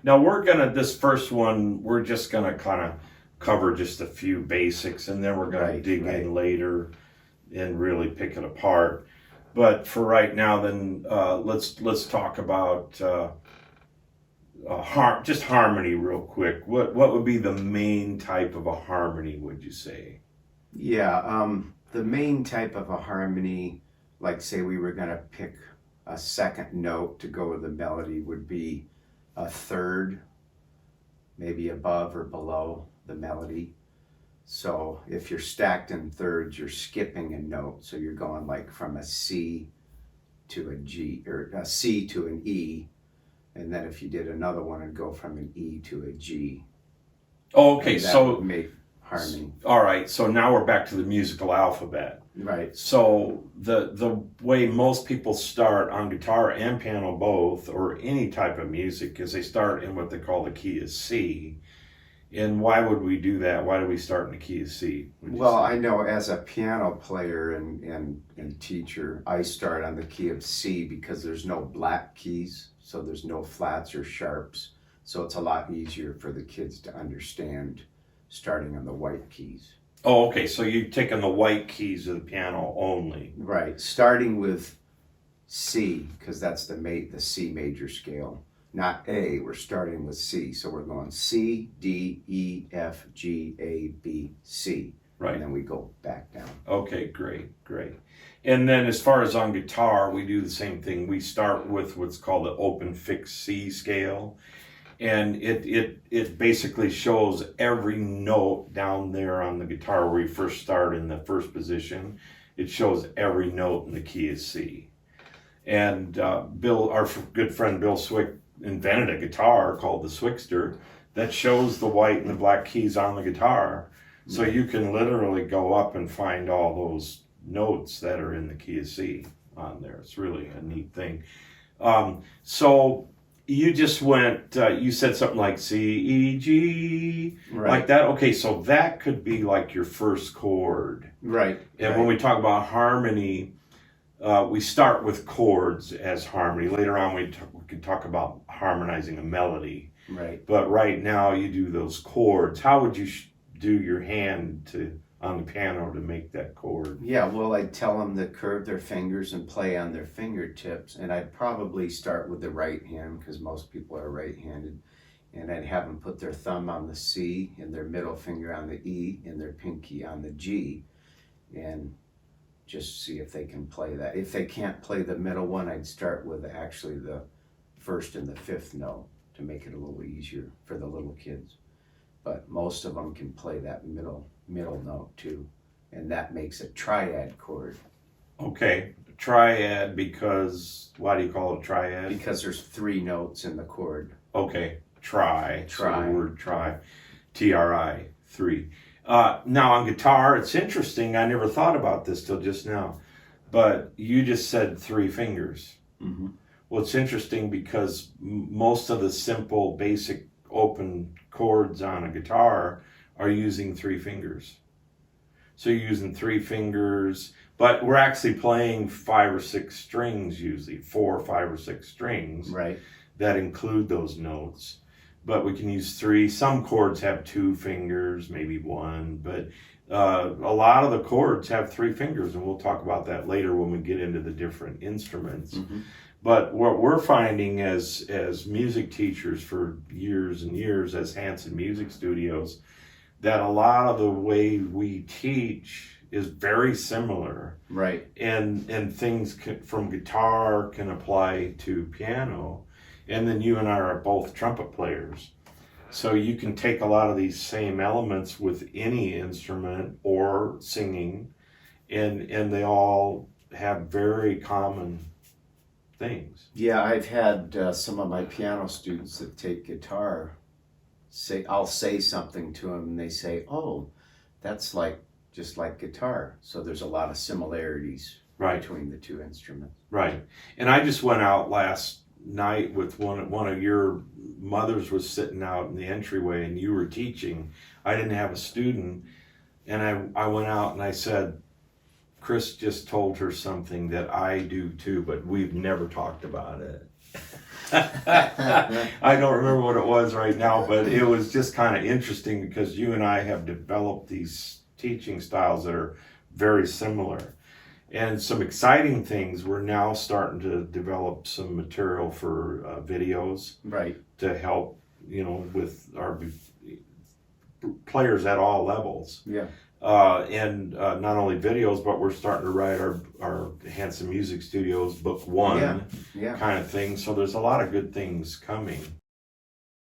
Now this first one, we're just gonna kind of cover just a few basics, and then we're gonna dig in later and really pick it apart. But for right now, then let's talk about just harmony real quick. What would be the main type of a harmony, would you say? Yeah, the main type of a harmony, like say we were going to pick a second note to go with the melody, would be a third, maybe above or below the melody. So if you're stacked in thirds, you're skipping a note. So you're going like from a C to a G, or a C to an E. And then if you did another one, it'd go from an E to a G. Oh, okay, and that so would make harmony. All right, so now we're back to the musical alphabet. Right. So the way most people start on guitar and piano both, or any type of music, is they start in what they call the key of C. And why would we do that? Why do we start in the key of C? Well, I know as a piano player and teacher, I start on the key of C because there's no black keys, so there's no flats or sharps. So it's a lot easier for the kids to understand starting on the white keys. Oh, okay. So you're taking the white keys of the piano only. Right. Starting with C, because that's the C major scale. Not A, we're starting with C. So we're going C, D, E, F, G, A, B, C. Right. And then we go back down. Okay, great. And then as far as on guitar, we do the same thing. We start with what's called the open fixed C scale. And it basically shows every note down there on the guitar where you first start in the first position. It shows every note in the key of C. And Bill, our good friend Bill Swick, invented a guitar called the Swickster that shows the white and the black keys on the guitar. So you can literally go up and find all those notes that are in the key of C on there. It's really a neat thing. So you just went, you said something like C, E, G, like that. Okay, so that could be like your first chord. Right. And when we talk about harmony, we start with chords as harmony. Later on, we can talk about harmonizing a melody. Right. But right now, you do those chords. How would you do your hand on the piano to make that chord? Yeah, well, I'd tell them to curve their fingers and play on their fingertips. And I'd probably start with the right hand because most people are right-handed. And I'd have them put their thumb on the C and their middle finger on the E and their pinky on the G. And just see if they can play that. If they can't play the middle one, I'd start with actually the first and the fifth note to make it a little easier for the little kids. But most of them can play that middle note too, and that makes a triad chord. Okay, triad, because why do you call it triad? Because there's 3 notes in the chord. Okay, try. So the word try, Tri, 3. Now on guitar, it's interesting. I never thought about this till just now, but you just said 3 fingers. Mm-hmm. Well, it's interesting because most of the simple, basic, open chords on a guitar are using 3 fingers. So you're using 3 fingers, but we're actually playing 5 or 6 strings usually, 4, 5, or 6 strings. Right. That include those notes. But we can use 3. Some chords have 2 fingers, maybe 1, but a lot of the chords have 3 fingers, and we'll talk about that later when we get into the different instruments. Mm-hmm. But what we're finding as music teachers for years and years as HansonMusicStudios, that a lot of the way we teach is very similar. Right. And things from guitar can apply to piano. And then you and I are both trumpet players. So you can take a lot of these same elements with any instrument or singing, and they all have very common things. Yeah, I've had some of my piano students that take guitar I'll say something to them and they say, "Oh, that's just like guitar." So there's a lot of similarities between the 2 instruments. Right. And I just went out last night with one of your mothers was sitting out in the entryway and you were teaching. I didn't have a student, and I went out and I said, Chris just told her something that I do too, but we've never talked about it. I don't remember what it was right now, but it was just kind of interesting because you and I have developed these teaching styles that are very similar. And some exciting things, we're now starting to develop some material for videos Right. to help, with our players at all levels. Yeah. And not only videos, but we're starting to write our HansonMusicStudios book 1 Yeah. kind of thing. So there's a lot of good things coming.